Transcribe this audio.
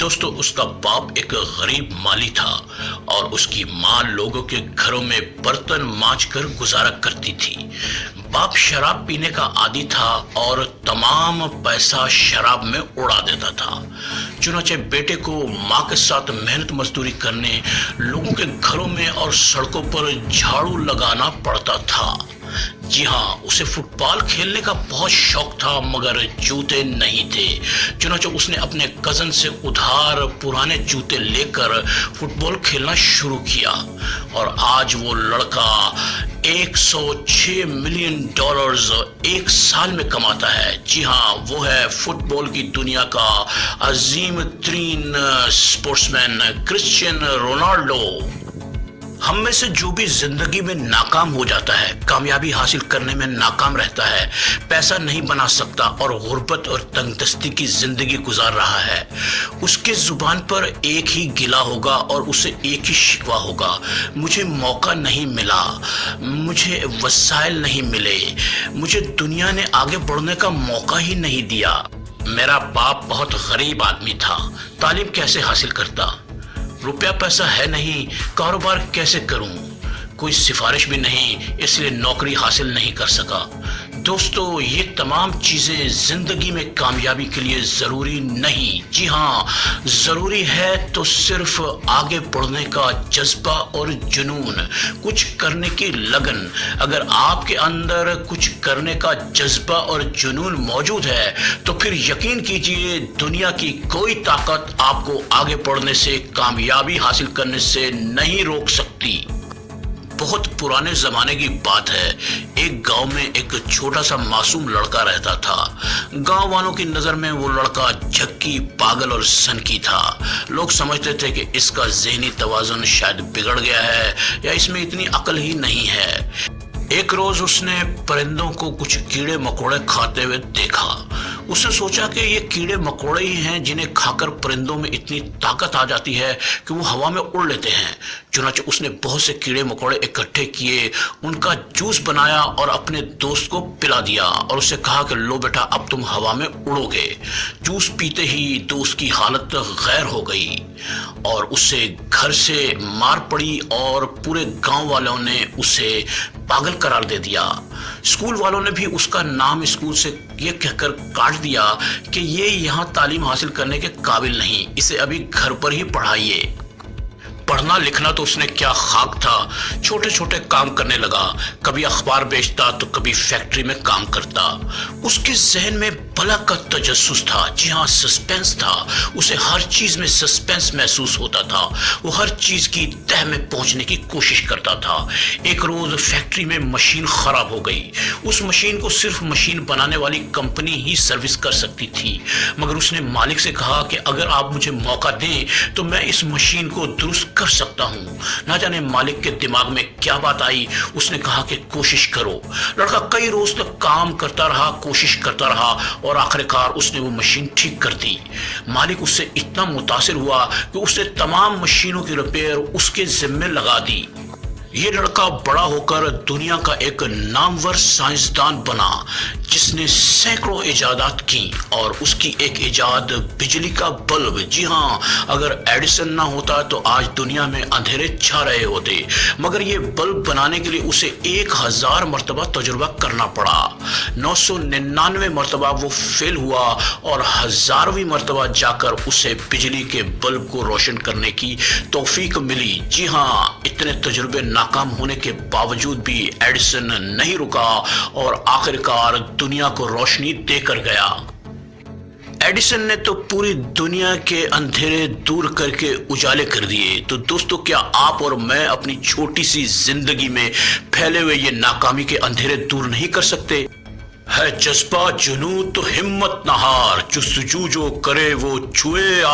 दोस्तों उसका बाप एक गरीब माली था और उसकी माँ लोगों के घरों में बर्तन मांज कर गुजारा करती थी। बाप शराब पीने का आदी था और तमाम पैसा शराब में उड़ा देता था। चुनाचे बेटे को माँ के साथ मेहनत मजदूरी करने, लोगों के घरों में और सड़कों पर झाड़ू लगाना पड़ता था। जी हाँ, उसे फुटबॉल खेलने का बहुत शौक था मगर जूते नहीं थे। चुनाचे उसने अपने कजन से उधार पुराने जूते लेकर फुटबॉल खेलना शुरू किया और आज वो लड़का 106 मिलियन डॉलर्स एक साल में कमाता है। जी हाँ, वो है फुटबॉल की दुनिया का अजीम तरीन स्पोर्ट्समैन क्रिस्टियानो रोनाल्डो। हम में से जो भी जिंदगी में नाकाम हो जाता है, कामयाबी हासिल करने में नाकाम रहता है, पैसा नहीं बना सकता और गुर्बत और तंगदस्ती की जिंदगी गुजार रहा है, उसके जुबान पर एक ही गिला होगा और उसे एक ही शिकवा होगा, मुझे मौका नहीं मिला, मुझे वसाइल नहीं मिले, मुझे दुनिया ने आगे बढ़ने का मौका ही नहीं दिया, मेरा बाप बहुत गरीब आदमी था, तालीम कैसे हासिल करता, रुपया पैसा है नहीं, कारोबार कैसे करूं, कोई सिफारिश भी नहीं, इसलिए नौकरी हासिल नहीं कर सका। दोस्तों, ये तमाम चीजें जिंदगी में कामयाबी के लिए जरूरी नहीं। जी हाँ, जरूरी है तो सिर्फ आगे बढ़ने का जज्बा और जुनून, कुछ करने की लगन। अगर आपके अंदर कुछ करने का जज्बा और जुनून मौजूद है तो फिर यकीन कीजिए दुनिया की कोई ताकत आपको आगे बढ़ने से, कामयाबी हासिल करने से नहीं रोक सकती। बहुत पुराने जमाने की बात है, एक गांव में एक छोटा सा मासूम लड़का रहता था। गांव वालों की नजर में वो लड़का झक्की, पागल और सनकी था। लोग समझते थे कि इसका ज़हनी तवाज़ुन शायद बिगड़ गया है या इसमें इतनी अक्ल ही नहीं है। एक रोज उसने परिंदों को कुछ कीड़े मकोड़े खाते हुए देखा। उसने सोचा कि ये कीड़े मकोड़े ही हैं जिन्हें खाकर परिंदों में इतनी ताकत आ जाती है कि वो हवा में उड़ लेते हैं। चुनांचे उसने बहुत से कीड़े मकोड़े इकट्ठे किए, उनका जूस बनाया और अपने दोस्त को पिला दिया और उसे कहा कि लो बेटा, अब तुम हवा में उड़ोगे। जूस पीते ही दोस्त की हालत गैर हो गई और उसे घर से मार पड़ी और पूरे गांव वालों ने उसे पागल करार दे दिया। स्कूल वालों ने भी उसका नाम स्कूल से ये कहकर काट दिया कि ये यहाँ तालीम हासिल करने के काबिल नहीं, इसे अभी घर पर ही पढ़ाइए। पढ़ना लिखना तो उसने क्या खाक था, छोटे छोटे काम करने लगा, कभी अखबार बेचता तो कभी फैक्ट्री में काम करता। उसके जहन में बला का तजस्सुस था। जी हाँ, सस्पेंस था। उसे हर चीज में सस्पेंस महसूस होता था। वो हर चीज की तह में पहुंचने की कोशिश करता था। एक रोज फैक्ट्री में मशीन खराब हो गई। उस मशीन को सिर्फ मशीन बनाने वाली कंपनी ही सर्विस कर सकती थी, मगर उसने मालिक से कहा कि अगर आप मुझे मौका दें तो मैं इस मशीन को दुरुस्त कर सकता हूं। ना जाने मालिक के दिमाग में क्या बात आई, उसने कहा कि कोशिश करो। लड़का कई रोज तक काम करता रहा, कोशिश करता रहा और आखिरकार उसने वो मशीन ठीक कर दी। मालिक उससे इतना मुतासिर हुआ कि उसने तमाम मशीनों की रिपेयर उसके जिम्मे लगा दी। ये लड़का बड़ा होकर दुनिया का एक नामवर साइंसदान बना जिसने सैकड़ों इजादात की और उसकी एक इजाद बिजली का बल्ब। जी हाँ, अगर एडिसन ना होता तो आज दुनिया में अंधेरे छा रहे होते, मगर ये बल्ब बनाने के लिए उसे 1000 मरतबा तजुर्बा करना पड़ा। 999 मरतबा वो फेल हुआ और 1000वीं मरतबा जाकर उसे बिजली के बल्ब को रोशन करने की तौफीक मिली। जी हाँ, इतने तजुर्बे नाकाम होने के बावजूद भी एडिसन नहीं रुका और आखिरकार दुनिया को रोशनी देकर गया। एडिसन ने तो पूरी दुनिया के अंधेरे दूर करके उजाले कर दिए। तो दोस्तों, क्या आप और मैं अपनी छोटी सी जिंदगी में फैले हुए ये नाकामी के अंधेरे दूर नहीं कर सकते? है जज्बा जुनून तो हिम्मत न हार, जुस्तजू जो करे वो छुए